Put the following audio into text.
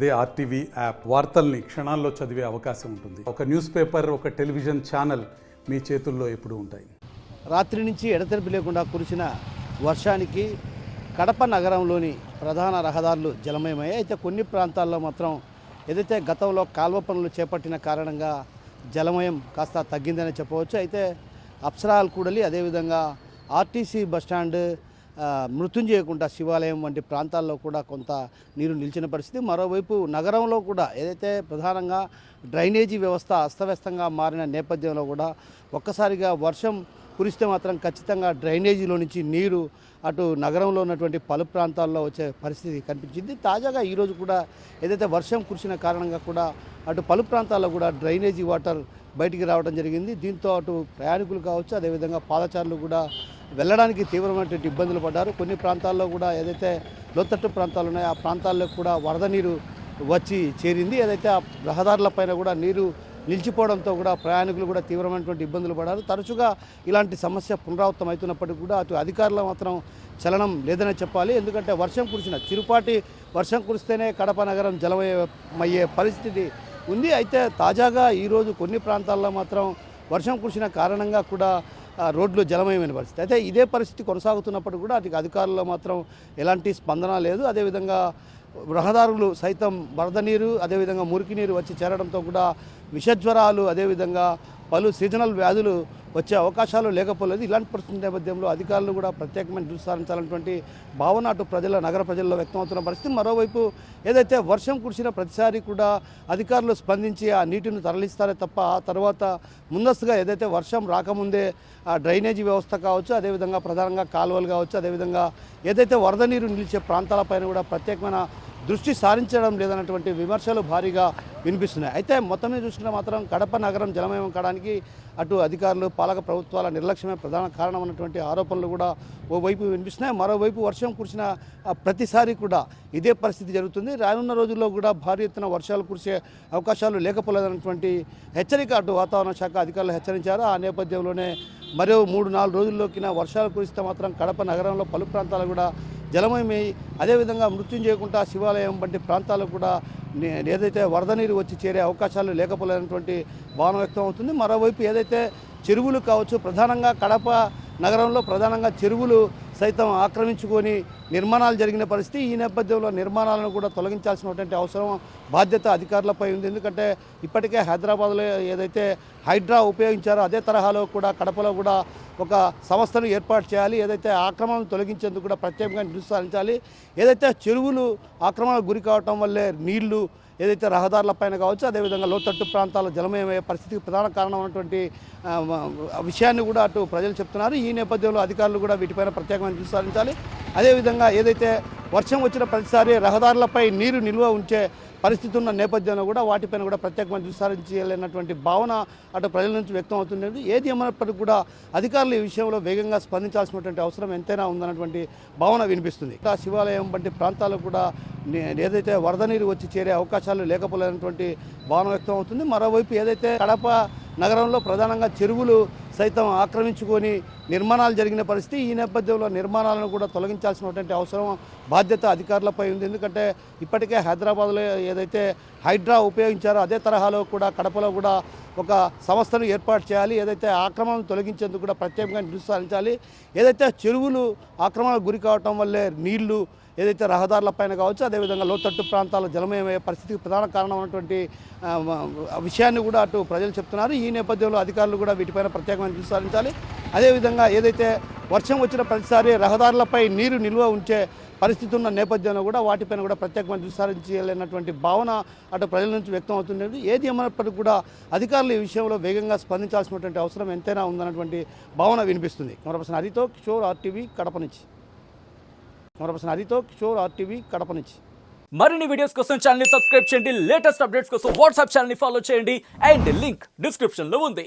అదే RTV app వార్తల్ని క్షణాల్లో చదివే అవకాశం ఉంటుంది. ఒక న్యూస్ పేపర్, ఒక టెలివిజన్ ఛానల్ మీ చేతుల్లో ఎప్పుడూ ఉంటాయి. రాత్రి నుంచి ఎడతెరిపి లేకుండా కురిసిన వర్షానికి కడప నగరంలోని ప్రధాన రహదారులు జలమయమయ్యాయి. అయితే కొన్ని ప్రాంతాల్లో మాత్రం ఏదైతే గతంలో కాల్వ పనులు చేపట్టిన కారణంగా జలమయం కాస్త తగ్గిందని చెప్పవచ్చు. అయితే అప్సరాల్ కూడలి, అదేవిధంగా ఆర్టీసీ బస్టాండ్, మృత్యుంజయకుంట శివాలయం వంటి ప్రాంతాల్లో కూడా కొంత నీరు నిలిచిన పరిస్థితి. మరోవైపు నగరంలో కూడా ఏదైతే ప్రధానంగా డ్రైనేజీ వ్యవస్థ అస్తవ్యస్తంగా మారిన నేపథ్యంలో కూడా ఒక్కసారిగా వర్షం కురిస్తే మాత్రం ఖచ్చితంగా డ్రైనేజీలో నుంచి నీరు అటు నగరంలో ఉన్నటువంటి పలు ప్రాంతాల్లో వచ్చే పరిస్థితి కనిపించింది. తాజాగా ఈరోజు కూడా ఏదైతే వర్షం కురిసిన కారణంగా కూడా అటు పలు ప్రాంతాల్లో కూడా డ్రైనేజీ వాటర్ బయటికి రావడం జరిగింది. దీంతో అటు ప్రయాణికులు కావచ్చు, అదేవిధంగా పాదచారులు కూడా వెళ్ళడానికి తీవ్రమైనటువంటి ఇబ్బందులు పడ్డారు. కొన్ని ప్రాంతాల్లో కూడా ఏదైతే లోతట్టు ప్రాంతాలు ఉన్నాయో ఆ ప్రాంతాల్లో కూడా వరద నీరు వచ్చి చేరింది. ఏదైతే ఆ రహదారులపైన కూడా నీరు నిలిచిపోవడంతో కూడా ప్రయాణికులు కూడా తీవ్రమైనటువంటి ఇబ్బందులు పడ్డారు. తరచుగా ఇలాంటి సమస్య పునరావృతం అవుతున్నప్పటికీ కూడా అటు అధికారులు మాత్రం చలనం లేదనే చెప్పాలి. ఎందుకంటే వర్షం కురిసిన చిరుపాటి వర్షం కురిస్తేనే కడప నగరం జలమయ్యే పరిస్థితి ఉంది. అయితే తాజాగా ఈరోజు కొన్ని ప్రాంతాల్లో మాత్రం వర్షం కురిసిన కారణంగా కూడా రోడ్లు జలమయమైన పరిస్థితి. అయితే ఇదే పరిస్థితి కొనసాగుతున్నప్పుడు కూడా అటు అధికారుల్లో మాత్రం ఎలాంటి స్పందన లేదు. అదేవిధంగా రహదారులు సైతం వరద నీరు, అదేవిధంగా మురికి నీరు వచ్చి చేరడంతో కూడా విషజ్వరాలు, అదేవిధంగా పలు సీజనల్ వ్యాధులు వచ్చే అవకాశాలు లేకపోలేదు. ఇలాంటి పరిస్థితి నేపథ్యంలో అధికారులు కూడా ప్రత్యేకమైన దృష్టి సారించాలన్నటువంటి భావన అటు నగర ప్రజల్లో వ్యక్తమవుతున్న పరిస్థితి. మరోవైపు ఏదైతే వర్షం కురిసిన ప్రతిసారి కూడా అధికారులు స్పందించి ఆ నీటిని తరలిస్తారే తప్ప ఆ తర్వాత ముందస్తుగా ఏదైతే వర్షం రాకముందే ఆ డ్రైనేజీ వ్యవస్థ కావచ్చు, అదేవిధంగా ప్రధానంగా కాలువలు కావచ్చు, అదేవిధంగా ఏదైతే వరద నీరు నిలిచే ప్రాంతాలపైన కూడా ప్రత్యేకమైన దృష్టి సారించడం లేదన్నటువంటి విమర్శలు భారీగా వినిపిస్తున్నాయి. అయితే మొత్తం మీద చూసుకుంటే మాత్రం కడప నగరం జలమయం కావడానికి అటు అధికారులు, పాలక ప్రభుత్వాల నిర్లక్ష్యమే ప్రధాన కారణం అన్నటువంటి ఆరోపణలు కూడా ఓవైపు వినిపిస్తున్నాయి. మరోవైపు వర్షం కురిసిన ప్రతిసారి కూడా ఇదే పరిస్థితి జరుగుతుంది. రానున్న రోజుల్లో కూడా భారీ ఎత్తున వర్షాలు కురిసే అవకాశాలు లేకపోలేదన్నటువంటి హెచ్చరిక అటు వాతావరణ శాఖ అధికారులు హెచ్చరించారు. ఆ నేపథ్యంలోనే మరో 3-4 రోజుల్లోకిన వర్షాలు కురిస్తే మాత్రం కడప నగరంలో పలు ప్రాంతాలు కూడా జలమయమై, అదేవిధంగా మృత్యుంజయకుంట శివాలయం వంటి ప్రాంతాలకు కూడా ఏదైతే వరద నీరు వచ్చి చేరే అవకాశాలు లేకపోలేనటువంటి భావన వ్యక్తం అవుతుంది. మరోవైపు ఏదైతే చెరువులు కావచ్చు, ప్రధానంగా కడప నగరంలో ప్రధానంగా చెరువులు సైతం ఆక్రమించుకొని నిర్మాణాలు జరిగిన పరిస్థితి. ఈ నేపథ్యంలో నిర్మాణాలను కూడా తొలగించాల్సినటువంటి అవసరం, బాధ్యత అధికారులపై ఉంది. ఎందుకంటే ఇప్పటికే హైదరాబాద్లో ఏదైతే హైడ్రా ఉపయోగించారో అదే తరహాలో కూడా కడపలో కూడా ఒక సంస్థను ఏర్పాటు చేయాలి. ఏదైతే ఆక్రమణను తొలగించేందుకు కూడా ప్రత్యేకంగా దృష్టి సారించాలి. ఏదైతే చెరువులు ఆక్రమణకు గురి కావటం వల్లే నీళ్లు ఏదైతే రహదారులపైన కావచ్చు, అదేవిధంగా లోతట్టు ప్రాంతాల్లో జలమయమయ్యే పరిస్థితికి ప్రధాన కారణం ఉన్నటువంటి విషయాన్ని కూడా అటు ప్రజలు చెప్తున్నారు. ఈ నేపథ్యంలో అధికారులు కూడా వీటిపైన ప్రత్యేకమైన దృష్టి సారించాలి. అదేవిధంగా ఏదైతే వర్షం వచ్చిన ప్రతిసారి రహదారులపై నీరు నిల్వ ఉంచే పరిస్థితి ఉన్న నేపథ్యంలో కూడా వాటిపైన కూడా ప్రత్యేకమైన దృష్టి సారించాలన్నటువంటి భావన అటు ప్రజల నుంచి వ్యక్తం అవుతుంది. ఏది ఏమైనప్పటికీ కూడా అధికారులు ఈ విషయంలో వేగంగా స్పందించాల్సినటువంటి అవసరం ఎంతైనా ఉందన్నటువంటి భావన వినిపిస్తుంది. శివాలయం వంటి ప్రాంతాలకు కూడా ఏదైతే వరద నీరు వచ్చి చేరే అవకాశాలు లేకపోలేనటువంటి భావన వ్యక్తం అవుతుంది. మరోవైపు ఏదైతే కడప నగరంలో ప్రధానంగా చెరువులు సైతం ఆక్రమించుకొని నిర్మాణాలు జరిగిన పరిస్థితి. ఈ నేపథ్యంలో నిర్మాణాలను కూడా తొలగించాల్సినటువంటి అవసరం, బాధ్యత అధికారులపై ఉంది. ఎందుకంటే ఇప్పటికే హైదరాబాద్లో ఏదైతే హైడ్రా ఉపయోగించారో అదే తరహాలో కూడా కడపలో కూడా ఒక సంస్థను ఏర్పాటు చేయాలి. ఏదైతే ఆక్రమణను తొలగించేందుకు కూడా ప్రత్యేకంగా దృష్టి సారించాలి. ఏదైతే చెరువులు ఆక్రమణకు గురి కావటం వల్లే నీళ్లు ఏదైతే రహదారులపైన కావచ్చు, అదేవిధంగా లోతట్టు ప్రాంతాల్లో జలమయమయ్యే పరిస్థితికి ప్రధాన కారణం ఉన్నటువంటి విషయాన్ని కూడా అటు ప్రజలు చెప్తున్నారు. ఈ నేపథ్యంలో అధికారులు కూడా వీటిపైన ప్రత్యేకమైన దృష్టి సారించాలి. అదేవిధంగా ఏదైతే వర్షం వచ్చిన ప్రతిసారి రహదారులపై నీరు నిల్వ ఉంచే పరిస్థితి ఉన్న నేపథ్యంలో కూడా వాటిపైన కూడా ప్రత్యేకమైన దృష్టి సారించాలన్నటువంటి భావన అటు ప్రజల నుంచి వ్యక్తం అవుతుంది. ఏది ఏమైనప్పటికీ కూడా అధికారులు ఈ విషయంలో వేగంగా స్పందించాల్సినటువంటి అవసరం ఎంతైనా ఉందన్నటువంటి భావన వినిపిస్తుంది. కెమెరా హరితో కిషోర్, ఆర్టీవీ కడప నుంచి. కడప నుంచి. మరిన్ని వీడియోస్ కోసం ఛానల్ ని సబ్స్క్రైబ్ చేయండి. లేటెస్ట్ అప్డేట్స్ కోసం వాట్సాప్ ఛానల్ ని ఫాలో చేయండి. అండ్ లింక్ డిస్క్రిప్షన్ లో ఉంది.